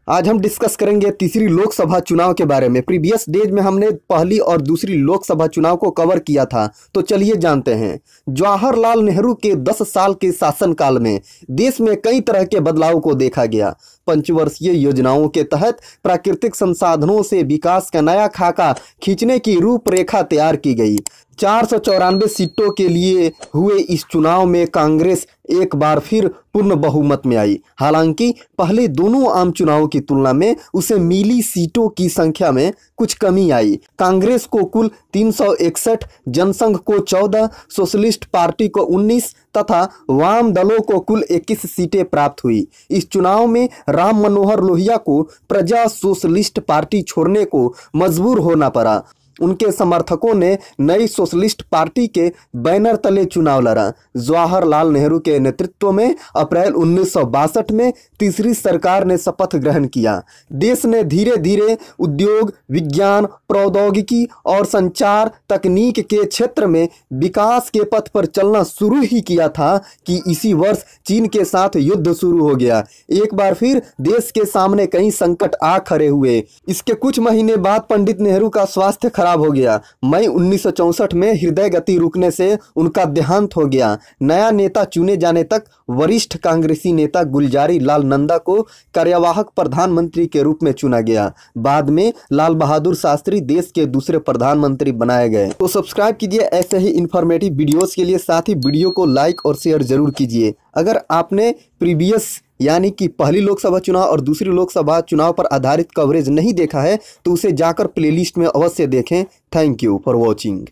आज हम डिस्कस करेंगे तीसरी लोकसभा चुनाव के बारे में। प्रीवियस डेज में हमने पहली और दूसरी लोकसभा चुनाव को कवर किया था, तो चलिए जानते हैं। जवाहरलाल नेहरू के 10 साल के शासनकाल में देश में कई तरह के बदलाव को देखा गया। पंचवर्षीय योजनाओं के तहत प्राकृतिक संसाधनों से विकास का नया खाका खींचने की रूपरेखा तैयार की गई। 494 सीटों के लिए हुए इस चुनाव में कांग्रेस एक बार फिर पूर्ण बहुमत में आई। हालांकि पहले दोनों आम चुनावों की तुलना में उसे मिली सीटों की संख्या में कुछ कमी आई। कांग्रेस को कुल 361, जनसंघ को 14, सोशलिस्ट पार्टी को 19 तथा वाम दलों को कुल 21 सीटें प्राप्त हुई। इस चुनाव में राम मनोहर लोहिया को प्रजा सोशलिस्ट पार्टी छोड़ने को मजबूर होना पड़ा। उनके समर्थकों ने नई सोशलिस्ट पार्टी के बैनर तले चुनाव लड़ा। जवाहरलाल नेहरू के नेतृत्व में अप्रैल 1962 में तीसरी सरकार ने शपथ ग्रहण किया। देश ने धीरे धीरे उद्योग, विज्ञान, प्रौद्योगिकी और संचार तकनीक के क्षेत्र में विकास के पथ पर चलना शुरू ही किया था कि इसी वर्ष चीन के साथ युद्ध शुरू हो गया। एक बार फिर देश के सामने कई संकट आ खड़े हुए। इसके कुछ महीने बाद पंडित नेहरू का स्वास्थ्य खराब हो गया। मई 1964 में हृदय गति रुकने से उनका देहांत हो गया। नया नेता चुने जाने तक वरिष्ठ कांग्रेसी नेता गुलजारी लाल नंदा को कार्यवाहक प्रधानमंत्री के रूप में चुना गया। बाद में लाल बहादुर शास्त्री देश के दूसरे प्रधानमंत्री बनाए गए। तो सब्सक्राइब कीजिए ऐसे ही इंफॉर्मेटिव वीडियोस के लिए, साथ ही वीडियो को लाइक और शेयर जरूर कीजिए। अगर आपने प्रीवियस यानी कि पहली लोकसभा चुनाव और दूसरी लोकसभा चुनाव पर आधारित कवरेज नहीं देखा है तो उसे जाकर प्लेलिस्ट में अवश्य देखें। Thank you for watching.